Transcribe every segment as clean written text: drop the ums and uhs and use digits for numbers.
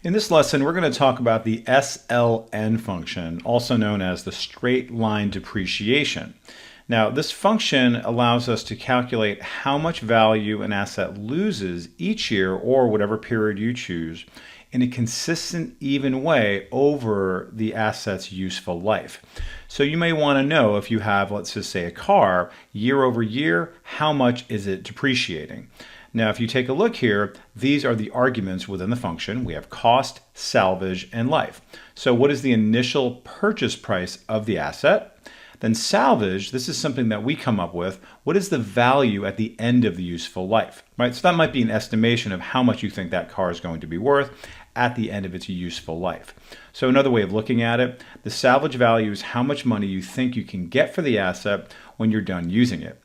In this lesson, we're going to talk about the SLN function, also known as the straight line depreciation. Now, this function allows us to calculate how much value an asset loses each year or whatever period you choose in a consistent, even way over the asset's useful life. So you may want to know if you have, let's just say, a car, year over year, how much is it depreciating? Now, if you take a look here, these are the arguments within the function. We have cost, salvage, and life. So what is the initial purchase price of the asset? Then salvage, this is something that we come up with. What is the value at the end of the useful life, right? So that might be an estimation of how much you think that car is going to be worth at the end of its useful life. So another way of looking at it, the salvage value is how much money you think you can get for the asset when you're done using it.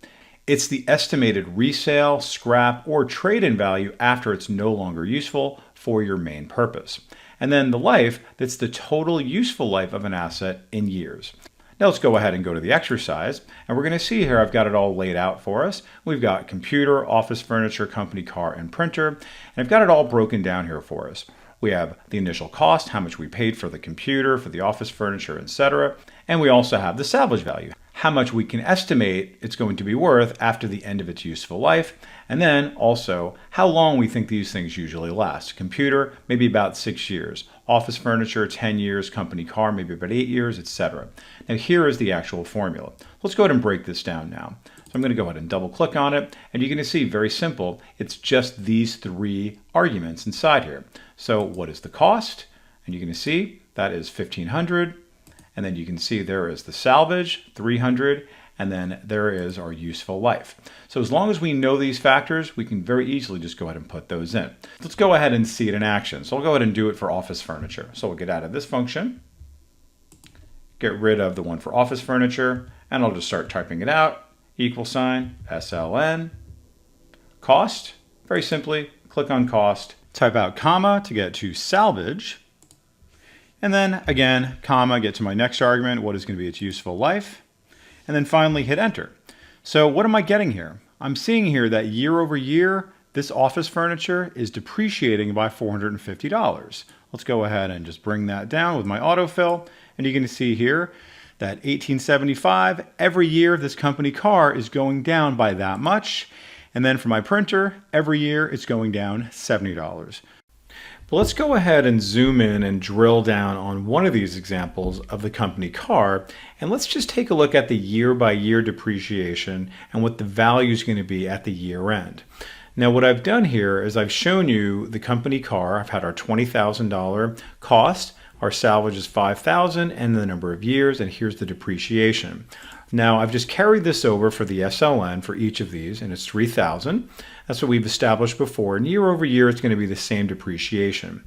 It's the estimated resale, scrap, or trade-in value after it's no longer useful for your main purpose. And then the life, that's the total useful life of an asset in years. Now let's go ahead and go to the exercise, and we're going to see here I've got it all laid out for us. We've got computer, office furniture, company car, and printer, and I've got it all broken down here for us. We have the initial cost, how much we paid for the computer, for the office furniture, etc. And we also have the salvage value, how much we can estimate it's going to be worth after the end of its useful life, and then also how long we think these things usually last. Computer, maybe about 6 years. Office furniture, 10 years. Company car, maybe about 8 years, etc. Now here is the actual formula. Let's go ahead and break this down now. So I'm going to go ahead and double click on it, and you're going to see very simple. It's just these three arguments inside here. So what is the cost? And you're going to see that is $1,500. And then you can see there is the salvage, 300, and then there is our useful life. So as long as we know these factors, we can very easily just go ahead and put those in. Let's go ahead and see it in action. So I'll go ahead and do it for office furniture. So we'll get out of this function, get rid of the one for office furniture, and I'll just start typing it out. Equal sign, SLN, cost. Very simply, click on cost, type out comma to get to salvage, and then again, comma, get to my next argument, what is going to be its useful life, and then finally hit enter. So what am I getting here? I'm seeing here that year over year, this office furniture is depreciating by $450. Let's go ahead and just bring that down with my autofill, and you're going to see here that 1875, every year this company car is going down by that much. And then for my printer, every year it's going down $70. But let's go ahead and zoom in and drill down on one of these examples of the company car, and let's just take a look at the year-by-year depreciation and what the value is going to be at the year end. Now what I've done here is I've shown you the company car. I've had our $20,000 cost, our salvage is $5,000, and the number of years, and here's the depreciation. Now I've just carried this over for the SLN for each of these, and it's 3,000. That's what we've established before, and year over year it's going to be the same depreciation.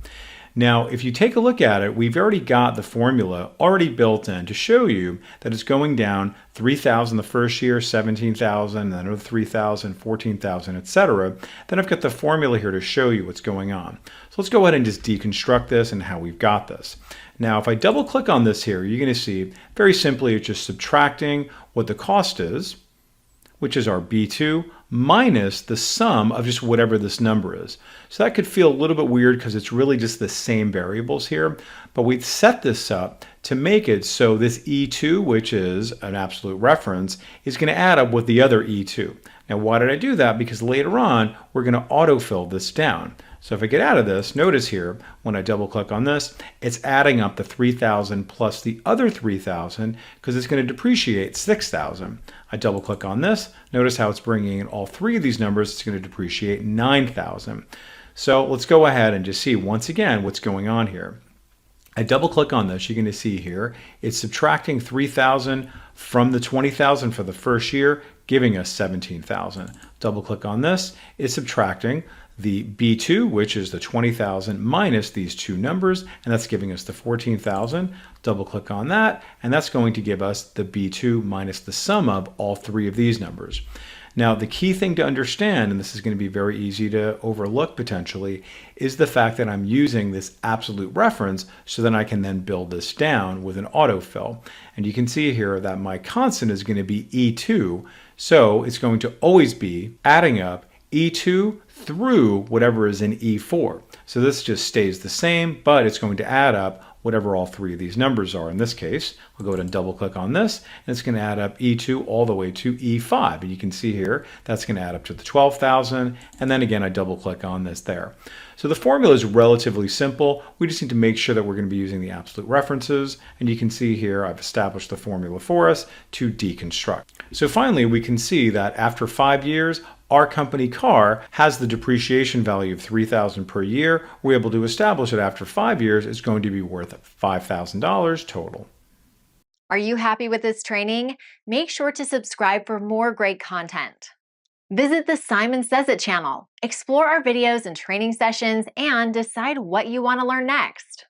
Now if you take a look at it, we've already got the formula already built in to show you that it's going down 3,000 the first year, 17,000, then another 3,000, 14,000, etc. Then I've got the formula here to show you what's going on. So let's go ahead and just deconstruct this and how we've got this. Now if I double click on this here, you're going to see very simply it's just subtracting what the cost is, which is our B2, minus the sum of just whatever this number is. So that could feel a little bit weird because it's really just the same variables here, but we've set this up to make it so this E2, which is an absolute reference, is going to add up with the other E2. Now why did I do that? Because later on we're going to autofill this down. So if I get out of this, notice here, when I double click on this, it's adding up the 3,000 plus the other 3,000 because it's going to depreciate 6,000. I double click on this, notice how it's bringing in all three of these numbers, it's going to depreciate 9,000. So let's go ahead and just see once again what's going on here. I double click on this, you're going to see here, it's subtracting 3,000 from the 20,000 for the first year, giving us 17,000. Double click on this, it's subtracting the B2, which is the 20,000 minus these two numbers, and that's giving us the 14,000. Double click on that, and that's going to give us the B2 minus the sum of all three of these numbers. Now, the key thing to understand, and this is going to be very easy to overlook potentially, is the fact that I'm using this absolute reference so that I can then build this down with an autofill. And you can see here that my constant is going to be E2, so it's going to always be adding up E2 through whatever is in E4. So this just stays the same, but it's going to add up whatever all three of these numbers are. In this case, I'll go ahead and double click on this, and it's going to add up E2 all the way to E5. And you can see here, that's going to add up to the 12,000. And then again, I double click on this there. So the formula is relatively simple. We just need to make sure that we're going to be using the absolute references. And you can see here, I've established the formula for us to deconstruct. So finally, we can see that after 5 years, our company car has the depreciation value of $3,000 per year. We're able to establish that after 5 years, it's going to be worth $5,000 total. Are you happy with this training? Make sure to subscribe for more great content. Visit the Simon Says It channel, explore our videos and training sessions, and decide what you want to learn next.